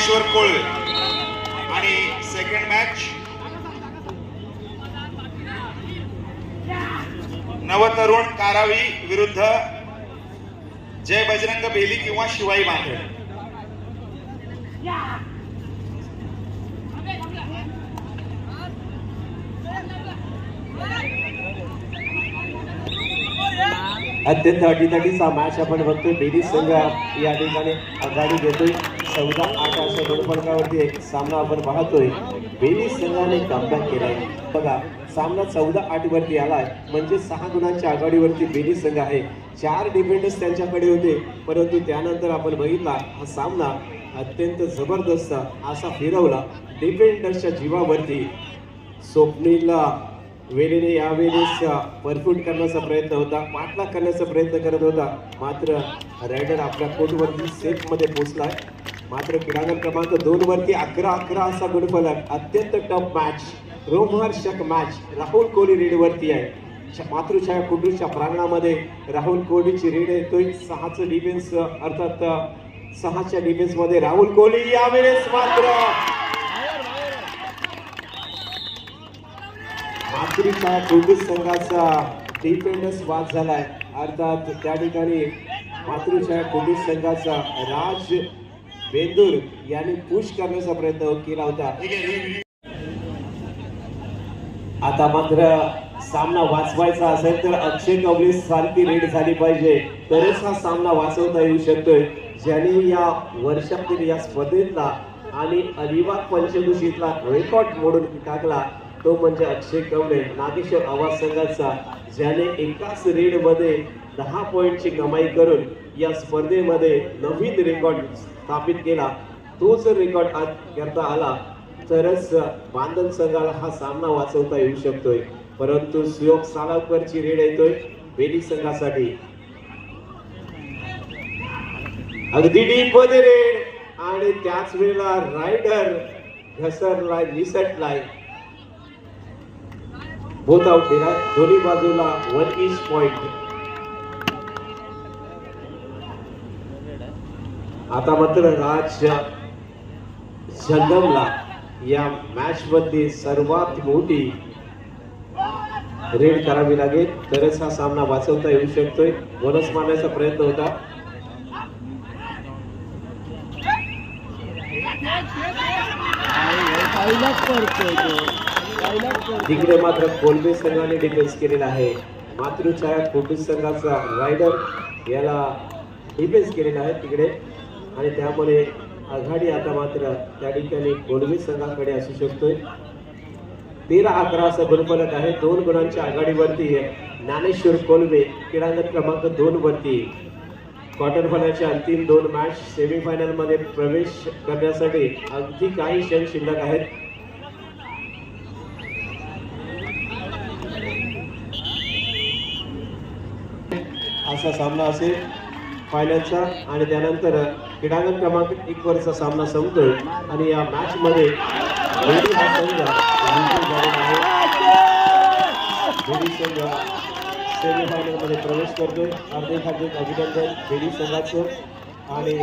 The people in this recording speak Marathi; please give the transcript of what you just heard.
ज्ञानेश्वर कोळवे. आणि सेकंड मॅच नवतरुण कारावी विरुद्ध जय बजरंग बेली किंवा शिवाई मांढरे. अत्यंत अटीतटीचा मॅच आपण बघतोय. बेली संघ या ठिकाणी आघाडी घेतोय. 14-8 अशा गुणफलकावरती एक सामना आपण पाहतोय. बेली संघाने कमबॅक केलाय. बघा, सामना 14-8 वरती आलाय, म्हणजे 6 गुणांच्या आघाडीवरती बेली संघ आहे. 4 डिफेंडर्स त्यांच्याकडे होते, परंतु त्यानंतर आपण बघितला हा सामना अत्यंत जबरदस्त असा फिरवला डिफेंडर्सच्या जीवावरती. स्वप्नीलला वेळेने यावेळेस परफूट करण्याचा प्रयत्न होता, पाठलाग करण्याचा प्रयत्न करत होता, मात्र रायडर आपल्या कोर्टवरती सेफ मध्ये पोहोचलाय. मात्र क्रीडांगण क्रमांक 2 वरती 11-11 असा गुणफलक. अत्यंत टफ मॅच, रोमहर्षक मॅच. राहुल कोहली रेड वरती आहे. मातृछाया कुंडूच्या प्रांगणामध्ये राहुल कोहलीची रेड येतोय. 6चं डिफेन्स, अर्थात 6च्या डिफेन्स मध्ये राहुल कोहली. यावेळेस मात्र मातृछाया कुंडू संघाचा डिफेंडर्स बाद झालाय. अर्थात त्या ठिकाणी मातृछाया कुंडू संघाचा राज बेंदूर यांनी पुश करण्याचा प्रयत्न केला होता. आता मात्र सामना वाचवायचा असेल तर अक्षय कवले सारखी रेड झाली पाहिजे, तरच हा सामना वाचवता येऊ शकतोय. ज्याने या वर्षातील या स्पर्धेतला आणि अलिबाग पंचदशीतला रेकॉर्ड मोडून टाकला तो म्हणजे अक्षय कवले. नागेश्वर आवाज संघाचा, ज्याने एकाच रेड मध्ये 10 पॉइंटची कमाई करून या स्पर्धेमध्ये नवीन रेकॉर्ड स्थापित केला. तो जर रेकॉर्ड आज करता आला तरच बांधन संघाला हा सामना वाचवता येऊ शकतोय. परंतु सुयोग सालावकरची रेड येतोय बेली संघासाठी. अगदी डीप मध्ये रेड, आणि त्याच वेळेला रायडर घसरलाय, निसटलाय. बोथ आउट दिला, दोन्ही बाजूला 1 ईच पॉइंट. आता मात्र राज जंगमला या मॅच मध्ये सर्वात मोठी रेड करावी लागेल, तरच हा सामना वाचवता येऊ शकतोय. बोनस मारण्याचा प्रयत्न होता. तिकडे मात्र कोलबे संघाने डिफेन्स केलेला आहे. मातृछाया कुंडू संघाचा रायडर याला डिफेन्स केलेला आहे तिकडे, आणि त्यामुळे आघाडी आता मात्र त्या ठिकाणी कोलबे संघाकडे असू शकतोय. 13-11 असा गुणफलक आहे. 2 गुणांच्या आघाडीवरती ज्ञानेश्वर कोलबे क्रीडांगण क्रमांक 2 वरती. क्वार्टर फायनलच्या अंतिम 2 मॅच सेमीफायनल मध्ये प्रवेश करण्यासाठी अगदी काही क्षण शिल्लक आहेत. असा सामना असेल फायनलचा, आणि त्यानंतर क्रीडांगण क्रमांक 1 वरचा सामना संपतोय. आणि या मॅच मध्ये बेली हा संघ सेमीफायनल मध्ये प्रवेश करतोय. हार्दिक अभिनंदन बेली संघाचं. आणि